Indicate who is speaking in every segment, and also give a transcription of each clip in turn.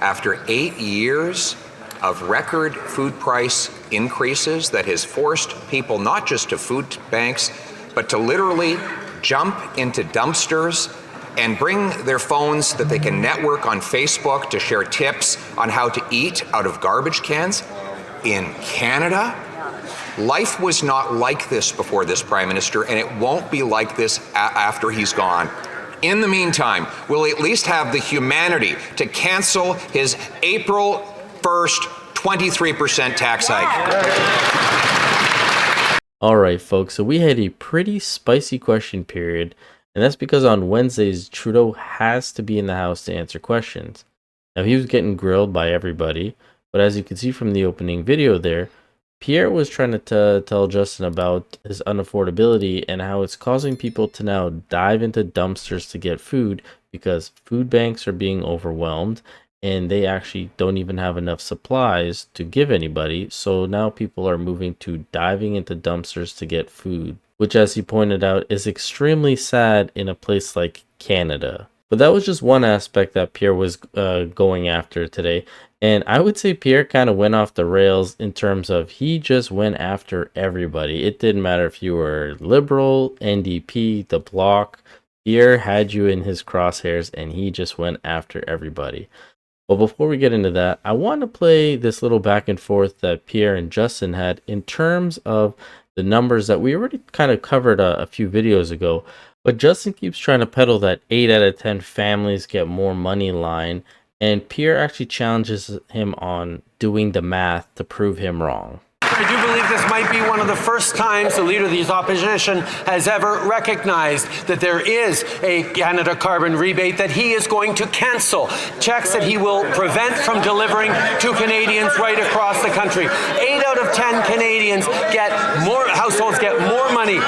Speaker 1: after 8 years of record food price increases that has forced people not just to food banks, but to literally jump into dumpsters and bring their phones that they can network on Facebook to share tips on how to eat out of garbage cans. In Canada, life was not like this before this Prime Minister, and it won't be like this after he's gone. In the meantime, we'll at least have the humanity to cancel his April 1st 23% tax hike.
Speaker 2: All right, folks, so we had a pretty spicy question period, and that's because on Wednesdays, Trudeau has to be in the House to answer questions. Now, he was getting grilled by everybody, but as you can see from the opening video there, Pierre was trying to tell Justin about his unaffordability and how it's causing people to now dive into dumpsters to get food because food banks are being overwhelmed and they actually don't even have enough supplies to give anybody. So now people are moving to diving into dumpsters to get food, which, as he pointed out, is extremely sad in a place like Canada. But that was just one aspect that Pierre was going after today. And I would say Pierre kind of went off the rails in terms of he just went after everybody. It didn't matter if you were Liberal, NDP, the Bloc. Pierre had you in his crosshairs and he just went after everybody. But before we get into that, I want to play this little back and forth that Pierre and Justin had in terms of the numbers that we already kind of covered a few videos ago. But Justin keeps trying to peddle that 8 out of 10 families get more money line. And Pierre actually challenges him on doing the math to prove him wrong.
Speaker 3: I do believe this might be one of the first times the Leader of the Opposition has ever recognized that there is a Canada carbon rebate that he is going to cancel. Checks that he will prevent from delivering to Canadians right across the country. 8 out of 10 Canadians households get more money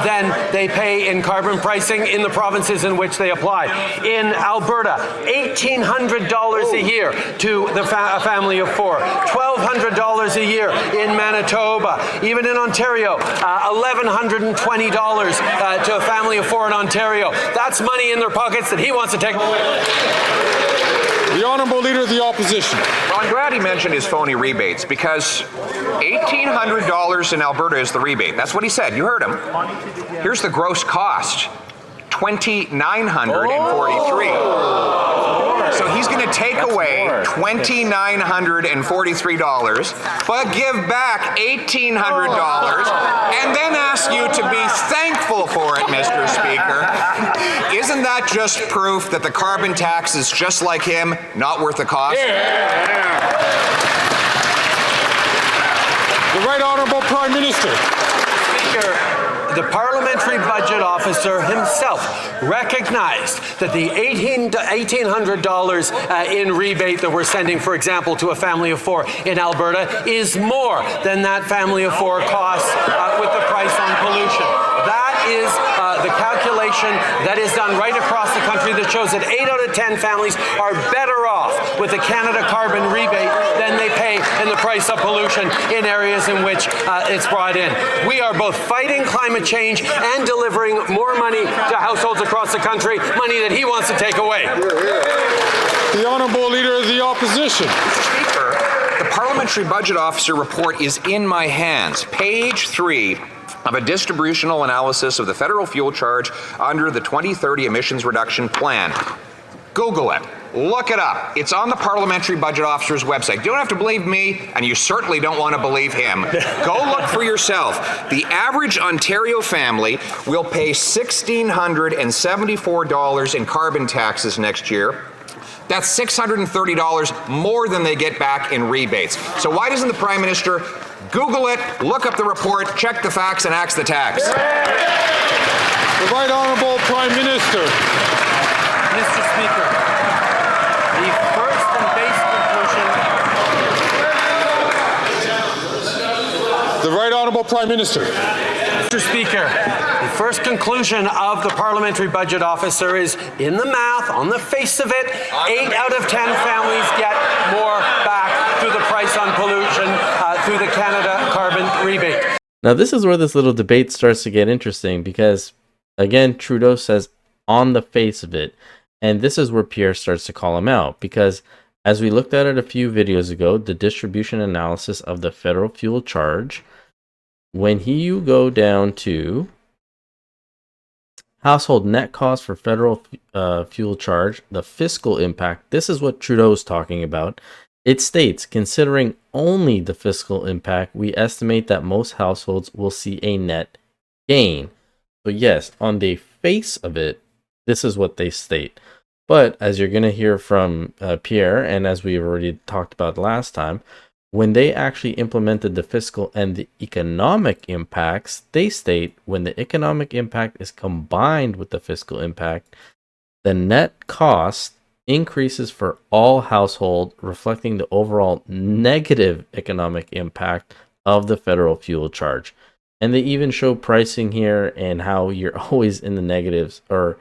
Speaker 3: than they pay in carbon pricing in the provinces in which they apply. In Alberta, $1,800 a year to a family of 4. $1,200 a year in Manitoba. Even in Ontario, $1,120 to a family of 4 in Ontario. That's money in their pockets that he wants to take away.
Speaker 4: The Honourable Leader of the Opposition.
Speaker 1: Well, I'm glad he mentioned his phony rebates because $1,800 in Alberta is the rebate. That's what he said. You heard him. Here's the gross cost. $2,943. So he's going to take away $2,943, but give back $1,800 and then ask you to be thankful for it, Mr. Speaker. Isn't that just proof that the carbon tax is just like him, not worth the cost?
Speaker 4: The Right Honourable Prime Minister.
Speaker 3: Speaker, the Parliamentary Budget Officer himself recognized that the $1,800 in rebate that we're sending, for example, to a family of 4 in Alberta is more than that family of 4 costs with the price on pollution. That is the calculation that is done right across the country that shows that 8 out of 10 families are better off with the Canada carbon rebate than they pay in the price of pollution in areas in which it's brought in. We are both fighting climate change and delivering more money to households across the country, money that he wants to take away.
Speaker 4: The Honourable Leader of the Opposition.
Speaker 1: Speaker, the Parliamentary Budget Officer report is in my hands. Page 3 of a distributional analysis of the federal fuel charge under the 2030 emissions reduction plan. Google it. Look it up. It's on the Parliamentary Budget Officer's website. You don't have to believe me, and you certainly don't want to believe him. Go look for yourself. The average Ontario family will pay $1,674 in carbon taxes next year. That's $630 more than they get back in rebates. So why doesn't the Prime Minister Google it, look up the report, check the facts, and axe the tax?
Speaker 4: The Right Honourable Prime Minister.
Speaker 3: Mr. Speaker, the first and base conclusion.
Speaker 4: The Right Honourable Prime Minister.
Speaker 3: Mr. Speaker, the first conclusion of the Parliamentary Budget Officer is, in the math, on the face of it, 8 out of 10 families get more back through the price on pollution, through the Canada carbon rebate.
Speaker 2: Now, this is where this little debate starts to get interesting because, again, Trudeau says on the face of it, and this is where Pierre starts to call him out because As we looked at it a few videos ago, the distribution analysis of the federal fuel charge, when you go down to household net cost for federal fuel charge, the fiscal impact, this is what Trudeau's talking about. It states, considering only the fiscal impact, we estimate that most households will see a net gain. So yes, on the face of it, this is what they state. But as you're going to hear from Pierre, and as we've already talked about last time, when they actually implemented the fiscal and the economic impacts, they state when the economic impact is combined with the fiscal impact, the net cost increases for all households, reflecting the overall negative economic impact of the federal fuel charge. And they even show pricing here and how you're always in the negatives, or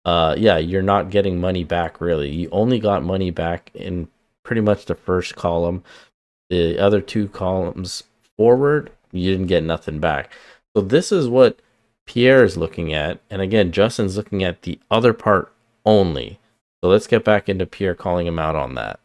Speaker 2: you're not getting money back really. You only got money back in pretty much the first column. The other two columns forward, you didn't get nothing back. So this is what Pierre is looking at. And again, Justin's looking at the other part only. So let's get back into Pierre calling him out on that.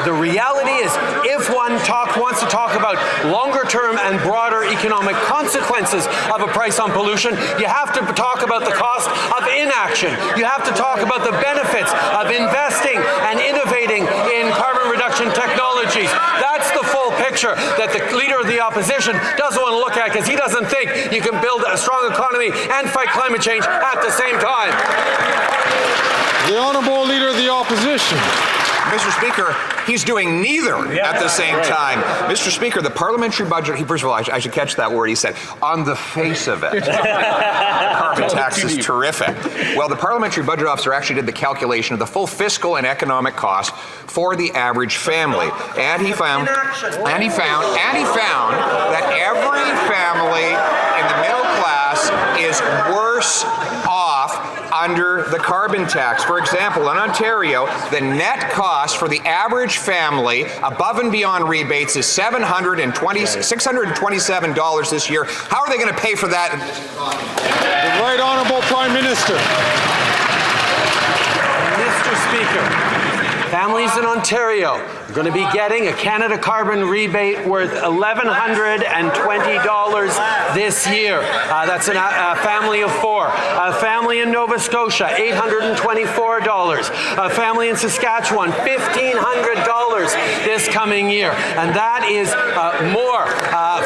Speaker 3: The reality is, if one wants to talk about longer-term and broader economic consequences of a price on pollution, you have to talk about the cost of inaction. You have to talk about the benefits of investing and innovating in carbon reduction technologies. That's the full picture that the Leader of the Opposition doesn't want to look at, because he doesn't think you can build a strong economy and fight climate change at the same time.
Speaker 4: The Honourable Leader of the Opposition.
Speaker 1: Mr. Speaker, he's doing neither at the same time. Mr. Speaker, the parliamentary budget, first of all, I should catch that word he said, on the face of it. Carbon tax is terrific. Well, the parliamentary budget officer actually did the calculation of the full fiscal and economic cost for the average family. And he found that every family in the middle class is worse off under the carbon tax. For example, in Ontario, the net cost for the average family above and beyond rebates is $627 this year. How are they going to pay for that?
Speaker 4: The Right Honourable Prime Minister.
Speaker 3: Mr. Speaker, families in Ontario are going to be getting a Canada Carbon rebate worth $1,120 this year. That's a family of four. A family in Nova Scotia, $824. A family in Saskatchewan, $1,500 this coming year. And that is more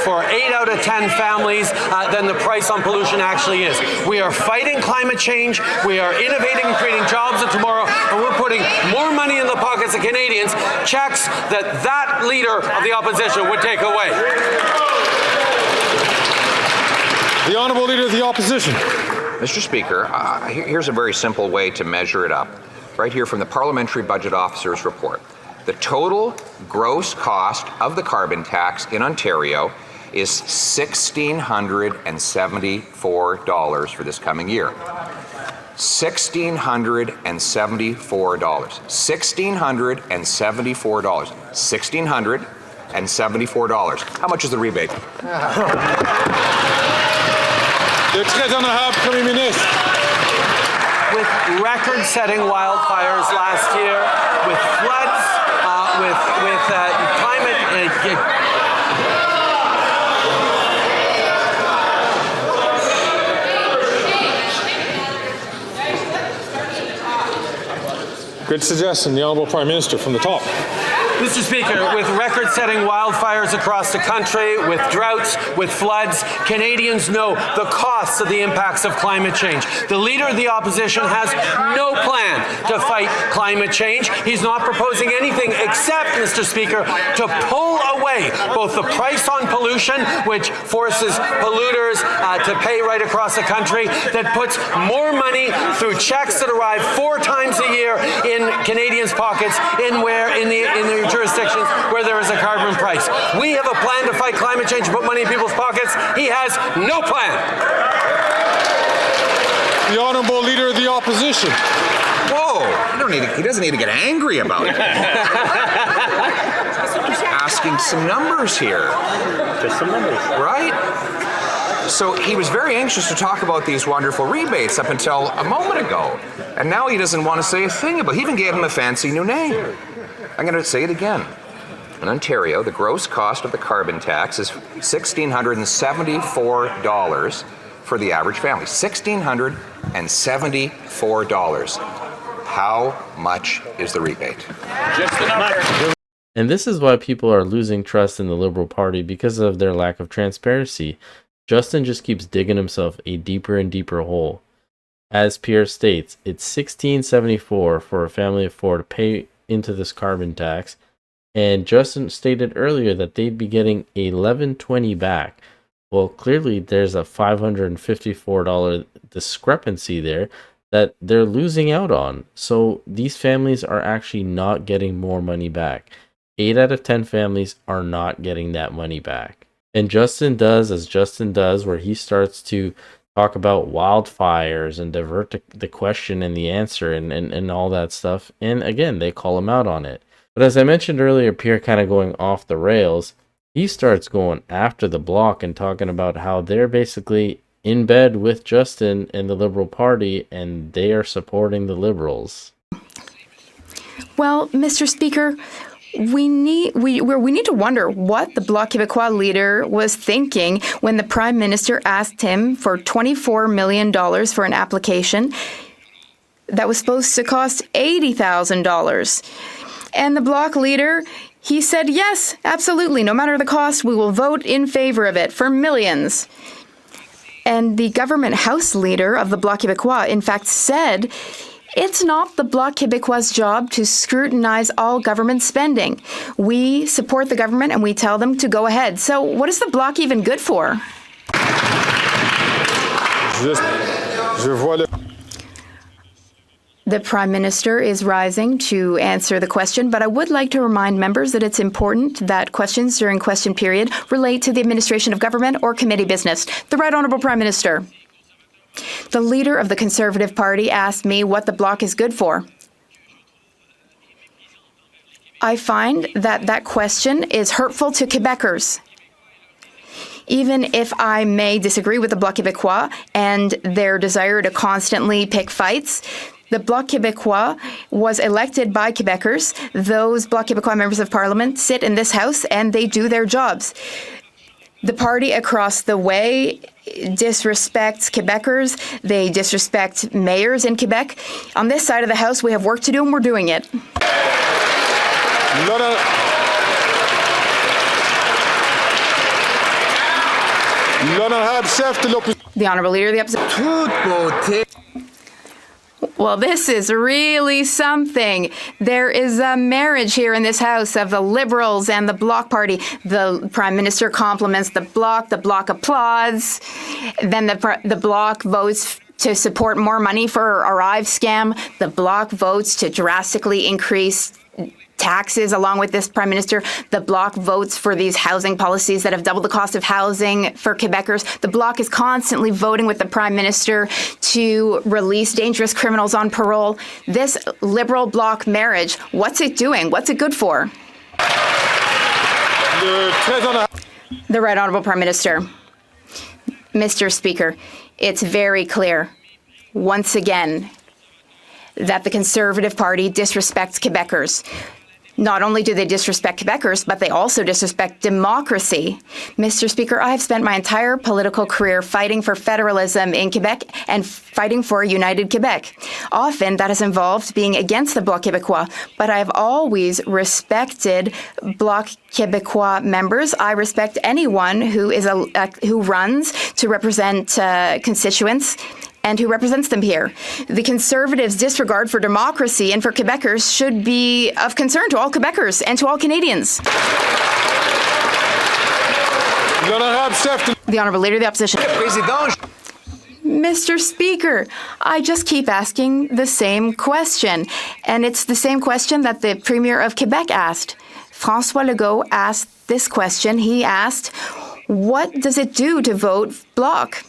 Speaker 3: for 8 out of 10 families than the price on pollution actually is. We are fighting climate change. We are innovating and creating jobs of tomorrow. And we're putting more money in the pockets of Canadians, checks that Leader of the Opposition would take away.
Speaker 4: The Honourable Leader of the Opposition.
Speaker 1: Mr. Speaker, here's a very simple way to measure it up. Right here from the Parliamentary Budget Officer's report. The total gross cost of the carbon tax in Ontario is $1,674 for this coming year. $1,674. $1,674. $1,674. How much is the rebate?
Speaker 4: Le très honorable Premier Ministre.
Speaker 3: With record-setting wildfires last year, with floods, with climate.
Speaker 4: Good suggestion, the Honourable Prime Minister from the top.
Speaker 3: Mr. Speaker, with record-setting wildfires across the country, with droughts, with floods, Canadians know the costs of the impacts of climate change. The Leader of the Opposition has no plan to fight climate change. He's not proposing anything except, Mr. Speaker, to pull away both the price on pollution, which forces polluters to pay right across the country, that puts more money through checks that arrive 4 times a year in Canadians' pockets in the jurisdictions where there is a carbon price. We have a plan to fight climate change and put money in people's pockets. He has no plan.
Speaker 4: The Honourable Leader of the Opposition.
Speaker 1: Whoa, he doesn't need to get angry about it. Just asking some numbers here.
Speaker 5: Just some numbers.
Speaker 1: Right? So he was very anxious to talk about these wonderful rebates up until a moment ago. And now he doesn't want to say a thing about it. He even gave him a fancy new name. I'm going to say it again. In Ontario, the gross cost of the carbon tax is $1,674 for the average family. $1,674. How much is the rebate?
Speaker 5: Just the number.
Speaker 2: And this is why people are losing trust in the Liberal Party, because of their lack of transparency. Justin just keeps digging himself a deeper and deeper hole. As Pierre states, it's $1,674 for a family of four to pay into this carbon tax. And Justin stated earlier that they'd be getting $1,120 back. Well, clearly there's a $554 discrepancy there that they're losing out on. So these families are actually not getting more money back. 8 out of 10 families are not getting that money back. And Justin does as Justin does, where he starts to talk about wildfires and divert the question and the answer and all that stuff. And again, they call him out on it. But as I mentioned earlier, Pierre kind of going off the rails, he starts going after the Bloc and talking about how they're basically in bed with Justin and the Liberal Party, and they are supporting the Liberals.
Speaker 6: Well, Mr. Speaker, we need to wonder what the Bloc Québécois leader was thinking when the Prime Minister asked him for $24 million for an application that was supposed to cost $80,000. And the Bloc leader, he said, yes, absolutely, no matter the cost, we will vote in favor of it for millions. And the government House leader of the Bloc Québécois, in fact, said it's not the Bloc Québécois' job to scrutinize all government spending. We support the government and we tell them to go ahead. So what is the Bloc even good for? The Prime Minister is rising to answer the question, but I would like to remind members that it's important that questions during question period relate to the administration of government or committee business. The Right Honourable Prime Minister. The leader of the Conservative Party asked me what the Bloc is good for. I find that question is hurtful to Quebecers. Even if I may disagree with the Bloc Québécois and their desire to constantly pick fights, the Bloc Québécois was elected by Quebecers. Those Bloc Québécois members of Parliament sit in this House and they do their jobs. The party across the way disrespects Quebecers. They disrespect mayors in Quebec. On this side of the House, we have work to do and we're doing it. The Honourable Leader of the Opposition. Well, this is really something. There is a marriage here in this House of the Liberals and the Bloc Party. The Prime Minister compliments the Bloc applauds, then the Bloc votes to support more money for Arrive scam. The Bloc votes to drastically increase taxes along with this Prime Minister. The Bloc votes for these housing policies that have doubled the cost of housing for Quebecers. The Bloc is constantly voting with the Prime Minister to release dangerous criminals on parole. This Liberal Bloc marriage, what's it doing? What's it good for? The Right Honourable Prime Minister. Mr. Speaker, it's very clear, once again, that the Conservative Party disrespects Quebecers. Not only do they disrespect Quebecers, but they also disrespect democracy. Mr. Speaker, I have spent my entire political career fighting for federalism in Quebec and fighting for a united Quebec. Often that has involved being against the Bloc Québécois, but I have always respected Bloc Québécois members. I respect anyone who runs to represent constituents and who represents them here. The Conservatives' disregard for democracy and for Quebecers should be of concern to all Quebecers and to all Canadians. The Honourable Leader of the Opposition. Mr. Speaker, I just keep asking the same question, and it's the same question that the Premier of Quebec asked. François Legault asked this question. He asked, what does it do to vote Bloc?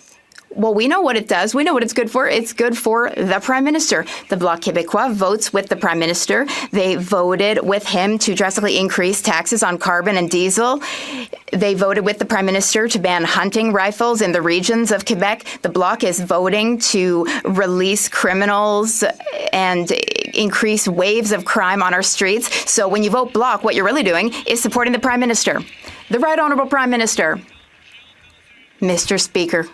Speaker 6: Well, we know what it does. We know what it's good for. It's good for the Prime Minister. The Bloc Québécois votes with the Prime Minister. They voted with him to drastically increase taxes on carbon and diesel. They voted with the Prime Minister to ban hunting rifles in the regions of Quebec. The Bloc is voting to release criminals and increase waves of crime on our streets. So when you vote Bloc, what you're really doing is supporting the Prime Minister. The Right Honourable Prime Minister. Mr. Speaker.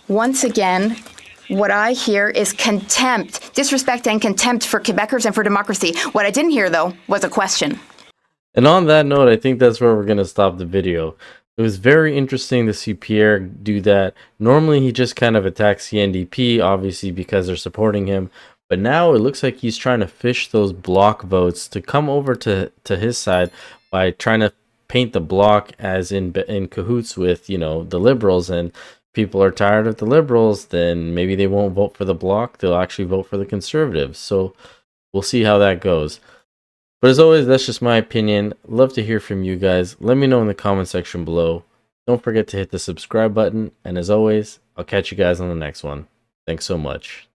Speaker 6: Once again, what I hear is contempt, disrespect and contempt for Quebecers and for democracy. What I didn't hear, though, was a question.
Speaker 2: And on that note, I think that's where we're going to stop the video. It was very interesting to see Pierre do that. Normally, he just kind of attacks the NDP, obviously, because they're supporting him. But now it looks like he's trying to fish those Bloc votes to come over to his side by trying to paint the Bloc as in cahoots with, you know, the Liberals. And people are tired of the Liberals, then maybe they won't vote for the Bloc. They'll actually vote for the Conservatives. So we'll see how that goes. But as always, that's just my opinion. Love to hear from you guys. Let me know in the comment section below. Don't forget to hit the subscribe button. And as always, I'll catch you guys on the next one. Thanks so much.